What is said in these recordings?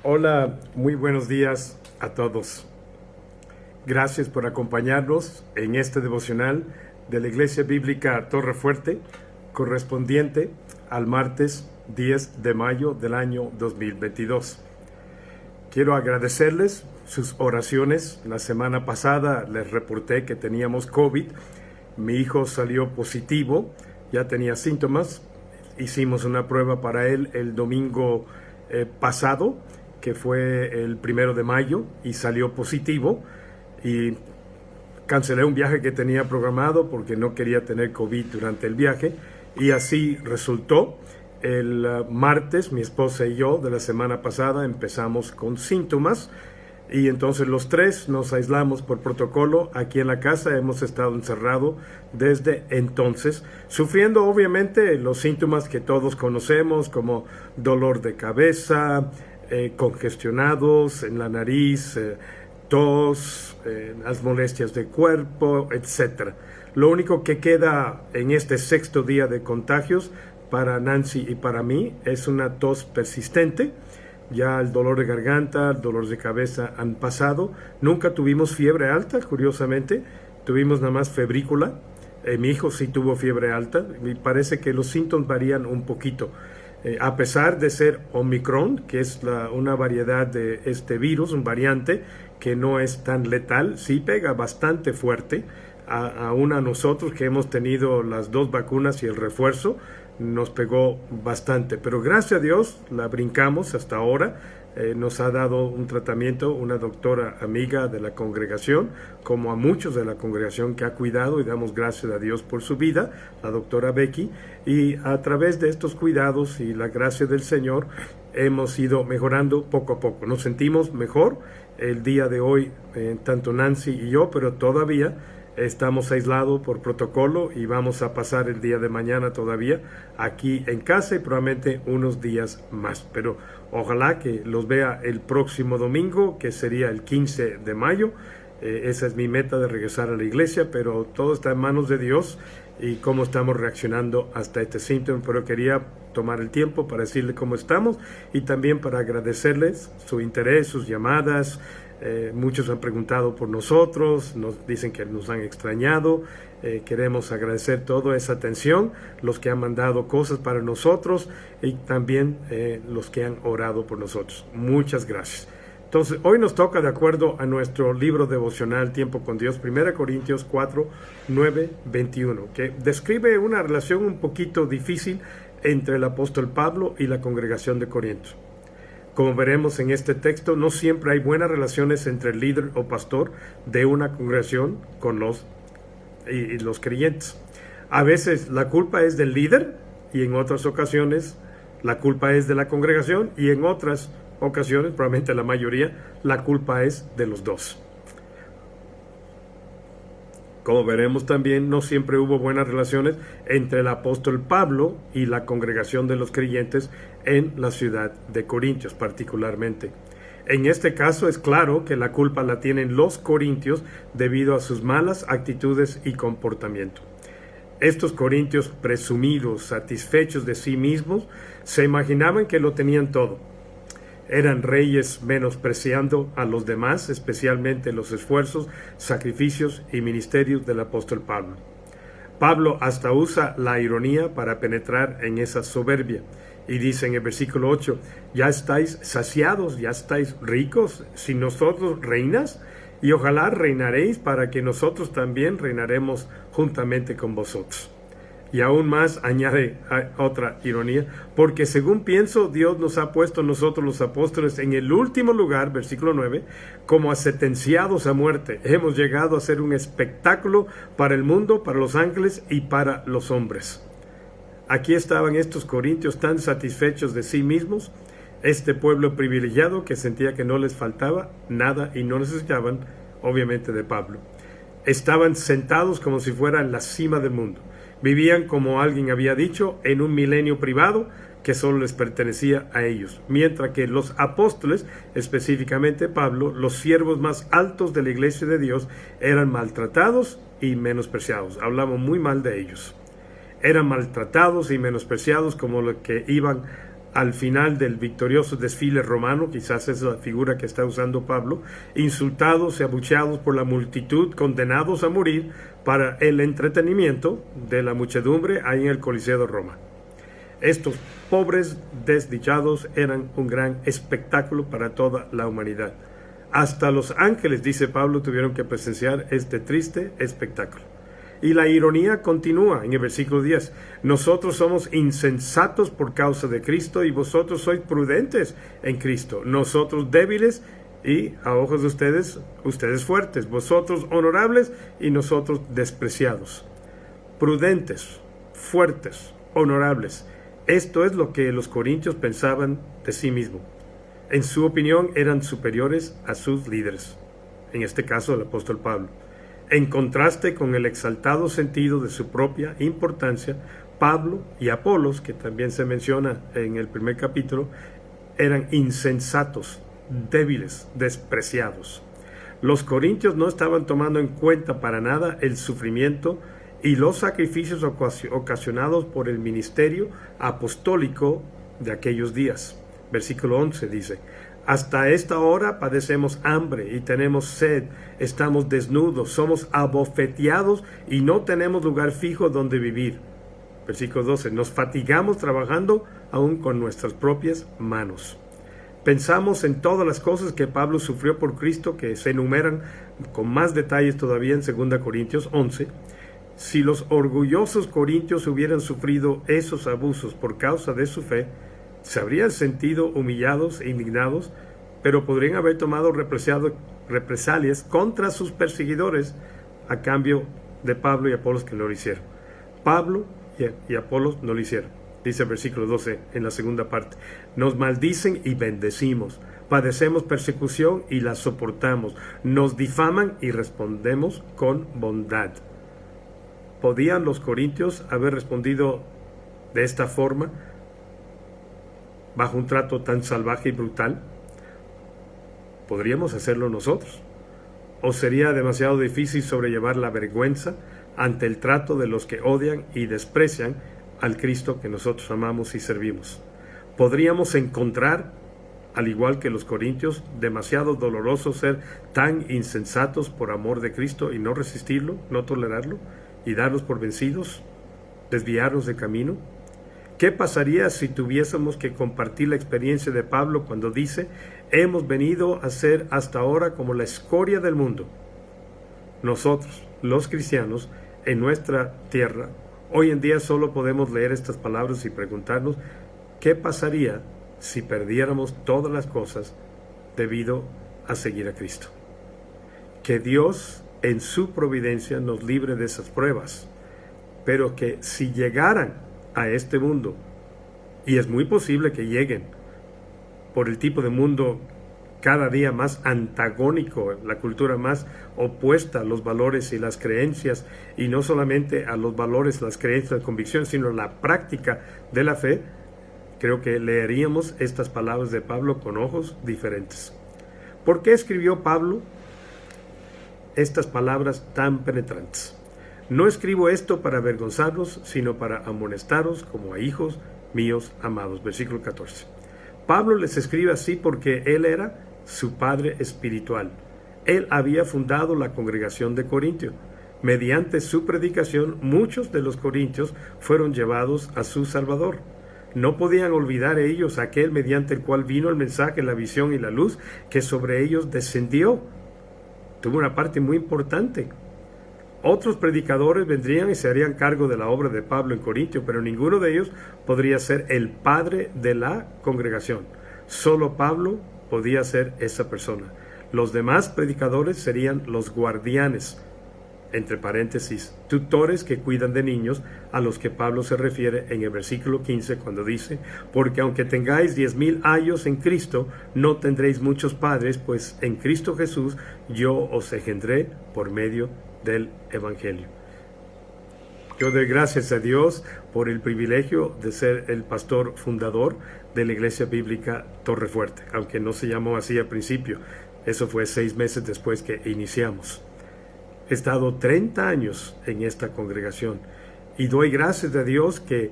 Hola, muy buenos días a todos. Gracias por acompañarnos en este devocional de la Iglesia Bíblica Torre Fuerte, correspondiente al martes 10 de mayo del año 2022. Quiero agradecerles sus oraciones. La semana pasada les reporté que teníamos COVID. Mi hijo salió positivo, ya tenía síntomas. Hicimos una prueba para él el domingo pasado, que fue el 1 de mayo, y salió positivo. Y cancelé un viaje que tenía programado porque no quería tener COVID durante el viaje. Y así resultó. El martes, mi esposa y yo de la semana pasada empezamos con síntomas. Y entonces los tres nos aislamos por protocolo aquí en la casa. Hemos estado encerrados desde entonces, sufriendo obviamente los síntomas que todos conocemos, como dolor de cabeza, congestionados en la nariz, tos, las molestias de cuerpo, etc. Lo único que queda en este sexto día de contagios para Nancy y para mí es una tos persistente. Ya el dolor de garganta, el dolor de cabeza han pasado. Nunca tuvimos fiebre alta, curiosamente. Tuvimos nada más febrícula. Mi hijo sí tuvo fiebre alta. Me parece que los síntomas varían un poquito. A pesar de ser Omicron, que es una variedad de este virus, un variante que no es tan letal, sí pega bastante fuerte. Aún a nosotros que hemos tenido las dos vacunas y el refuerzo, nos pegó bastante, pero gracias a Dios la brincamos hasta ahora. Nos ha dado un tratamiento una doctora amiga de la congregación, como a muchos de la congregación que ha cuidado, y damos gracias a Dios por su vida, la doctora Becky, y a través de estos cuidados y la gracia del Señor hemos ido mejorando poco a poco. Nos sentimos mejor el día de hoy, tanto Nancy y yo, pero todavía estamos aislados por protocolo y vamos a pasar el día de mañana todavía aquí en casa y probablemente unos días más. Pero ojalá que los vea el próximo domingo, que sería el 15 de mayo. Esa es mi meta, de regresar a la iglesia, pero todo está en manos de Dios y cómo estamos reaccionando hasta este síntoma. Pero quería tomar el tiempo para decirle cómo estamos y también para agradecerles su interés, sus llamadas. Muchos han preguntado por nosotros, nos dicen que nos han extrañado. Queremos agradecer toda esa atención, los que han mandado cosas para nosotros y también los que han orado por nosotros. Muchas gracias. Entonces, hoy nos toca, de acuerdo a nuestro libro devocional Tiempo con Dios, 1 Corintios 4, 9, 21, que describe una relación un poquito difícil entre el apóstol Pablo y la congregación de Corinto. Como veremos en este texto, no siempre hay buenas relaciones entre el líder o pastor de una congregación con los creyentes. A veces la culpa es del líder y en otras ocasiones la culpa es de la congregación y en otras ocasiones, probablemente la mayoría, la culpa es de los dos. Como veremos también, no siempre hubo buenas relaciones entre el apóstol Pablo y la congregación de los creyentes en la ciudad de Corintios particularmente. En este caso es claro que la culpa la tienen los corintios debido a sus malas actitudes y comportamiento. Estos corintios presumidos, satisfechos de sí mismos, se imaginaban que lo tenían todo. Eran reyes menospreciando a los demás, especialmente los esfuerzos, sacrificios y ministerios del apóstol Pablo. Pablo hasta usa la ironía para penetrar en esa soberbia. Y dice en el versículo 8, ya estáis saciados, ya estáis ricos, si nosotros reinas, y ojalá reinaréis para que nosotros también reinaremos juntamente con vosotros. Y aún más añade otra ironía, porque según pienso, Dios nos ha puesto nosotros los apóstoles en el último lugar, versículo 9, como a sentenciados a muerte. Hemos llegado a ser un espectáculo para el mundo, para los ángeles y para los hombres. Aquí estaban estos corintios tan satisfechos de sí mismos, este pueblo privilegiado que sentía que no les faltaba nada y no necesitaban, obviamente, de Pablo. Estaban sentados como si fueran la cima del mundo. Vivían, como alguien había dicho, en un milenio privado que solo les pertenecía a ellos, mientras que los apóstoles, específicamente Pablo, los siervos más altos de la iglesia de Dios, eran maltratados y menospreciados. Hablamos muy mal de ellos. Eran maltratados y menospreciados como los que iban al final del victorioso desfile romano, quizás es la figura que está usando Pablo, insultados y abucheados por la multitud, condenados a morir para el entretenimiento de la muchedumbre ahí en el Coliseo de Roma. Estos pobres desdichados eran un gran espectáculo para toda la humanidad. Hasta los ángeles, dice Pablo, tuvieron que presenciar este triste espectáculo. Y la ironía continúa en el versículo 10. Nosotros somos insensatos por causa de Cristo y vosotros sois prudentes en Cristo. Nosotros débiles y a ojos de ustedes, ustedes fuertes. Vosotros honorables y nosotros despreciados. Prudentes, fuertes, honorables. Esto es lo que los corintios pensaban de sí mismos. En su opinión eran superiores a sus líderes. En este caso el apóstol Pablo. En contraste con el exaltado sentido de su propia importancia, Pablo y Apolos, que también se menciona en el primer capítulo, eran insensatos, débiles, despreciados. Los corintios no estaban tomando en cuenta para nada el sufrimiento y los sacrificios ocasionados por el ministerio apostólico de aquellos días. Versículo 11 dice: hasta esta hora padecemos hambre y tenemos sed, estamos desnudos, somos abofeteados y no tenemos lugar fijo donde vivir. Versículo 12, nos fatigamos trabajando aún con nuestras propias manos. Pensamos en todas las cosas que Pablo sufrió por Cristo, que se enumeran con más detalles todavía en 2 Corintios 11. Si los orgullosos corintios hubieran sufrido esos abusos por causa de su fe, se habrían sentido humillados e indignados, pero podrían haber tomado represalias contra sus perseguidores a cambio de Pablo y Apolos, que no lo hicieron. Pablo y Apolos no lo hicieron. Dice el versículo 12 en la segunda parte: nos maldicen y bendecimos, padecemos persecución y la soportamos, nos difaman y respondemos con bondad. ¿Podían los corintios haber respondido de esta forma bajo un trato tan salvaje y brutal? ¿Podríamos hacerlo nosotros? ¿O sería demasiado difícil sobrellevar la vergüenza ante el trato de los que odian y desprecian al Cristo que nosotros amamos y servimos? ¿Podríamos encontrar, al igual que los corintios, demasiado doloroso ser tan insensatos por amor de Cristo y no resistirlo, no tolerarlo y darnos por vencidos, desviarnos de camino? ¿Qué pasaría si tuviésemos que compartir la experiencia de Pablo cuando dice: hemos venido a ser hasta ahora como la escoria del mundo? Nosotros, los cristianos, en nuestra tierra, hoy en día solo podemos leer estas palabras y preguntarnos: ¿qué pasaría si perdiéramos todas las cosas debido a seguir a Cristo? Que Dios, en su providencia, nos libre de esas pruebas, pero que si llegaran a este mundo, y es muy posible que lleguen, por el tipo de mundo cada día más antagónico, la cultura más opuesta a los valores y las creencias, y no solamente a los valores, las creencias, las convicciones, sino a la práctica de la fe, creo que leeríamos estas palabras de Pablo con ojos diferentes. ¿Por qué escribió Pablo estas palabras tan penetrantes? No escribo esto para avergonzarlos, sino para amonestaros como a hijos míos amados. Versículo 14. Pablo les escribe así porque él era su padre espiritual. Él había fundado la congregación de Corintio. Mediante su predicación, muchos de los corintios fueron llevados a su Salvador. No podían olvidar ellos aquel mediante el cual vino el mensaje, la visión y la luz que sobre ellos descendió. Tuvo una parte muy importante. Otros predicadores vendrían y se harían cargo de la obra de Pablo en Corintio, pero ninguno de ellos podría ser el padre de la congregación. Solo Pablo podía ser esa persona. Los demás predicadores serían los guardianes, entre paréntesis, tutores que cuidan de niños, a los que Pablo se refiere en el versículo 15 cuando dice: porque aunque tengáis 10,000 años en Cristo, no tendréis muchos padres, pues en Cristo Jesús yo os engendré por medio del Evangelio. Yo doy gracias a Dios por el privilegio de ser el pastor fundador de la Iglesia Bíblica Torrefuerte, aunque no se llamó así al principio. Eso fue 6 meses después que iniciamos. He estado 30 años en esta congregación y doy gracias a Dios que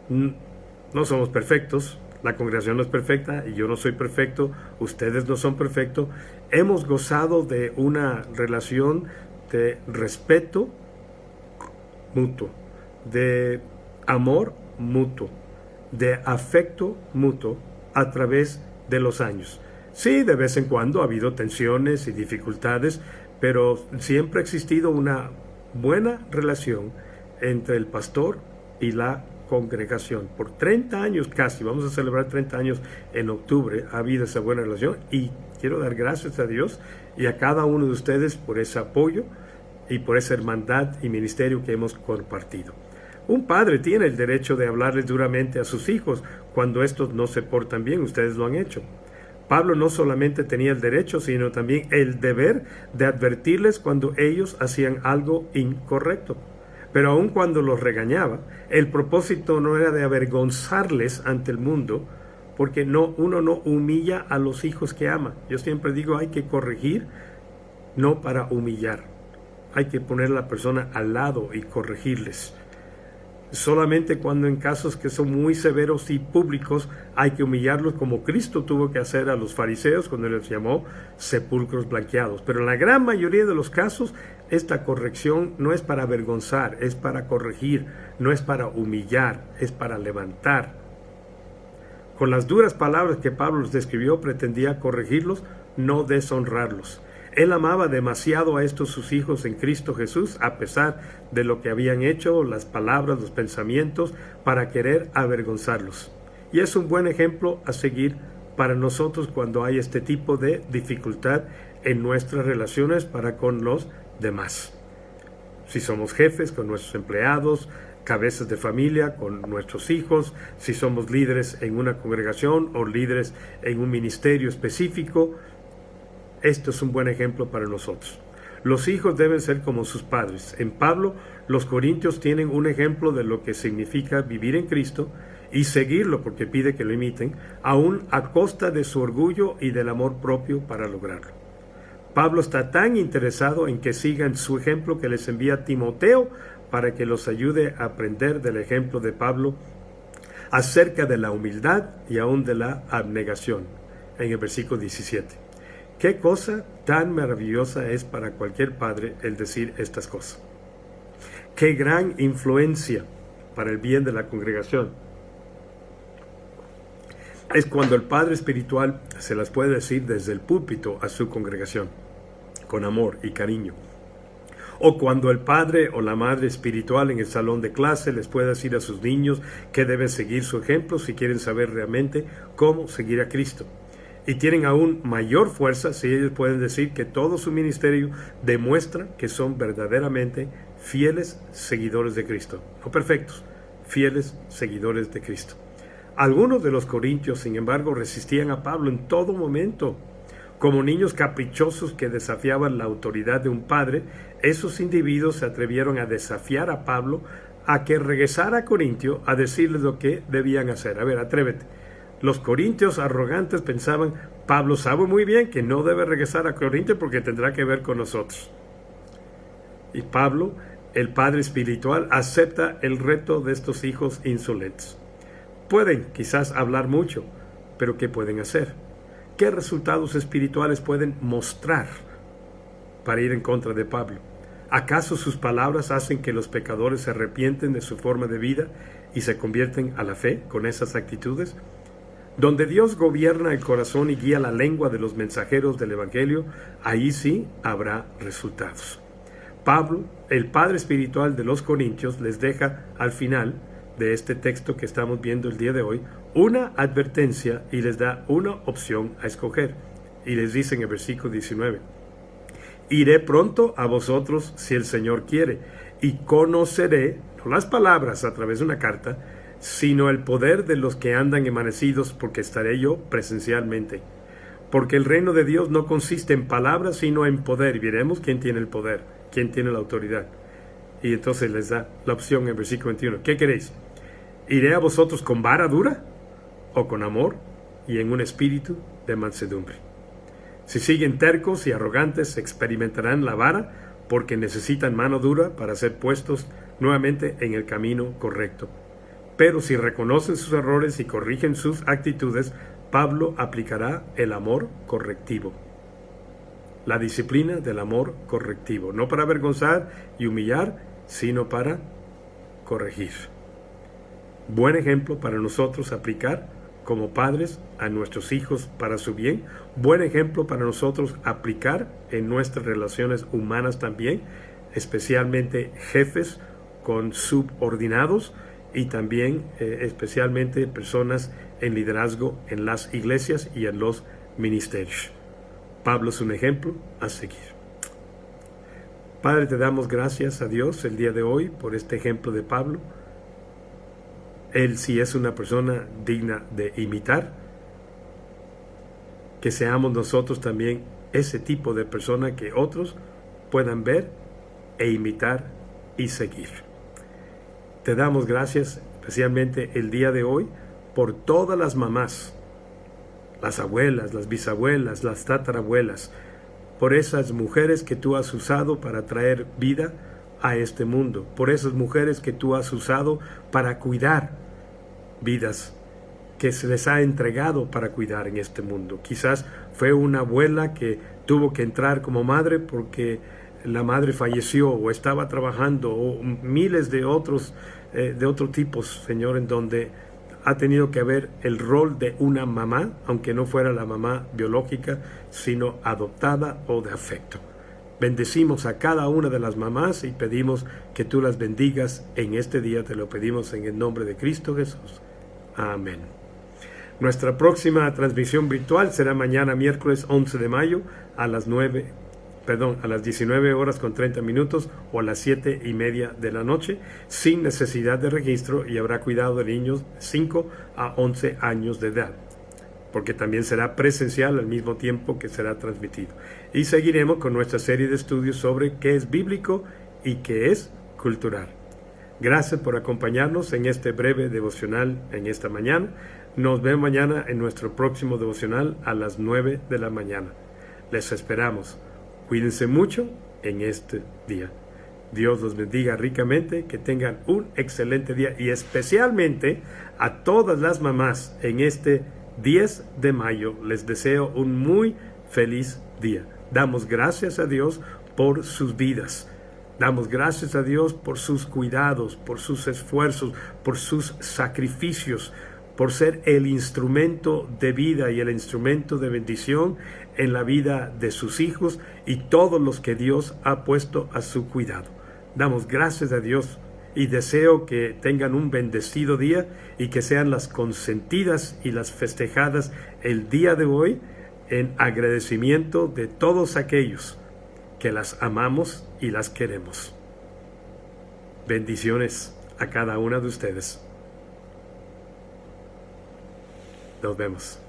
no somos perfectos. La congregación no es perfecta y yo no soy perfecto, ustedes no son perfectos. Hemos gozado de una relación de respeto mutuo, de amor mutuo, de afecto mutuo a través de los años. Sí, de vez en cuando ha habido tensiones y dificultades, pero siempre ha existido una buena relación entre el pastor y la congregación. Por 30 años casi, vamos a celebrar 30 años en octubre, ha habido esa buena relación y quiero dar gracias a Dios y a cada uno de ustedes por ese apoyo y por esa hermandad y ministerio que hemos compartido. Un padre tiene el derecho de hablarles duramente a sus hijos cuando estos no se portan bien, ustedes lo han hecho. Pablo no solamente tenía el derecho, sino también el deber de advertirles cuando ellos hacían algo incorrecto. Pero aun cuando los regañaba, el propósito no era de avergonzarles ante el mundo, porque uno no humilla a los hijos que ama. Yo siempre digo, hay que corregir, no para humillar. Hay que poner a la persona al lado y corregirles. Solamente cuando en casos que son muy severos y públicos hay que humillarlos, como Cristo tuvo que hacer a los fariseos cuando les llamó sepulcros blanqueados. Pero en la gran mayoría de los casos esta corrección no es para avergonzar, es para corregir, no es para humillar, es para levantar. Con las duras palabras que Pablo les describió pretendía corregirlos, no deshonrarlos. Él amaba demasiado a estos sus hijos en Cristo Jesús, a pesar de lo que habían hecho, las palabras, los pensamientos, para querer avergonzarlos. Y es un buen ejemplo a seguir para nosotros cuando hay este tipo de dificultad en nuestras relaciones para con los demás. Si somos jefes con nuestros empleados, cabezas de familia con nuestros hijos, si somos líderes en una congregación o líderes en un ministerio específico, esto es un buen ejemplo para nosotros. Los hijos deben ser como sus padres. En Pablo, los corintios tienen un ejemplo de lo que significa vivir en Cristo y seguirlo, porque pide que lo imiten, aún a costa de su orgullo y del amor propio para lograrlo. Pablo está tan interesado en que sigan su ejemplo que les envía a Timoteo para que los ayude a aprender del ejemplo de Pablo acerca de la humildad y aún de la abnegación, en el versículo 17. Qué cosa tan maravillosa es para cualquier padre el decir estas cosas. Qué gran influencia para el bien de la congregación es cuando el padre espiritual se las puede decir desde el púlpito a su congregación, con amor y cariño. O cuando el padre o la madre espiritual en el salón de clase les puede decir a sus niños que deben seguir su ejemplo si quieren saber realmente cómo seguir a Cristo. Y tienen aún mayor fuerza si ellos pueden decir que todo su ministerio demuestra que son verdaderamente fieles seguidores de Cristo. No perfectos, fieles seguidores de Cristo. Algunos de los corintios, sin embargo, resistían a Pablo en todo momento. Como niños caprichosos que desafiaban la autoridad de un padre, esos individuos se atrevieron a desafiar a Pablo a que regresara a Corintio a decirles lo que debían hacer. A ver, atrévete. Los corintios arrogantes pensaban, Pablo sabe muy bien que no debe regresar a Corintio porque tendrá que ver con nosotros. Y Pablo, el padre espiritual, acepta el reto de estos hijos insolentes. Pueden quizás hablar mucho, pero ¿qué pueden hacer? ¿Qué resultados espirituales pueden mostrar para ir en contra de Pablo? ¿Acaso sus palabras hacen que los pecadores se arrepienten de su forma de vida y se convierten a la fe con esas actitudes? Donde Dios gobierna el corazón y guía la lengua de los mensajeros del Evangelio, ahí sí habrá resultados. Pablo, el padre espiritual de los corintios, les deja al final de este texto que estamos viendo el día de hoy, una advertencia y les da una opción a escoger. Y les dice en el versículo 19, iré pronto a vosotros si el Señor quiere, y conoceré, no las palabras a través de una carta, sino el poder de los que andan envanecidos, porque estaré yo presencialmente. Porque el reino de Dios no consiste en palabras, sino en poder. Y veremos quién tiene el poder, quién tiene la autoridad. Y entonces les da la opción en el versículo 21. ¿Qué queréis? ¿Iré a vosotros con vara dura o con amor y en un espíritu de mansedumbre? Si siguen tercos y arrogantes, experimentarán la vara porque necesitan mano dura para ser puestos nuevamente en el camino correcto. Pero si reconocen sus errores y corrigen sus actitudes, Pablo aplicará el amor correctivo. La disciplina del amor correctivo. No para avergonzar y humillar, sino para corregir. Buen ejemplo para nosotros aplicar como padres a nuestros hijos para su bien. Buen ejemplo para nosotros aplicar en nuestras relaciones humanas también, especialmente jefes con subordinados y también especialmente personas en liderazgo en las iglesias y en los ministerios. Pablo es un ejemplo a seguir. Padre, te damos gracias a Dios el día de hoy por este ejemplo de Pablo. Él sí es una persona digna de imitar. Que seamos nosotros también ese tipo de persona que otros puedan ver e imitar y seguir. Te damos gracias especialmente el día de hoy por todas las mamás, las abuelas, las bisabuelas, las tatarabuelas, por esas mujeres que tú has usado para traer vida a este mundo, por esas mujeres que tú has usado para cuidar vidas que se les ha entregado para cuidar en este mundo. Quizás fue una abuela que tuvo que entrar como madre porque la madre falleció o estaba trabajando, o miles de otros tipos, Señor, en donde ha tenido que haber el rol de una mamá, aunque no fuera la mamá biológica, sino adoptada o de afecto. Bendecimos a cada una de las mamás y pedimos que tú las bendigas en este día. Te lo pedimos en el nombre de Cristo Jesús. Amén. Nuestra próxima transmisión virtual será mañana miércoles 11 de mayo a las 19 horas con 30 minutos o a las 7:30 de la noche, sin necesidad de registro, y habrá cuidado de niños de 5 a 11 años de edad, porque también será presencial al mismo tiempo que será transmitido. Y seguiremos con nuestra serie de estudios sobre qué es bíblico y qué es cultural. Gracias por acompañarnos en este breve devocional en esta mañana. Nos vemos mañana en nuestro próximo devocional a las 9 de la mañana. Les esperamos. Cuídense mucho en este día. Dios los bendiga ricamente, que tengan un excelente día, y especialmente a todas las mamás en este 10 de mayo les deseo un muy feliz día. Damos gracias a Dios por sus vidas. Damos gracias a Dios por sus cuidados, por sus esfuerzos, por sus sacrificios, por ser el instrumento de vida y el instrumento de bendición en la vida de sus hijos y todos los que Dios ha puesto a su cuidado. Damos gracias a Dios y deseo que tengan un bendecido día y que sean las consentidas y las festejadas el día de hoy en agradecimiento de todos aquellos que las amamos y las queremos. Bendiciones a cada una de ustedes. Nos vemos.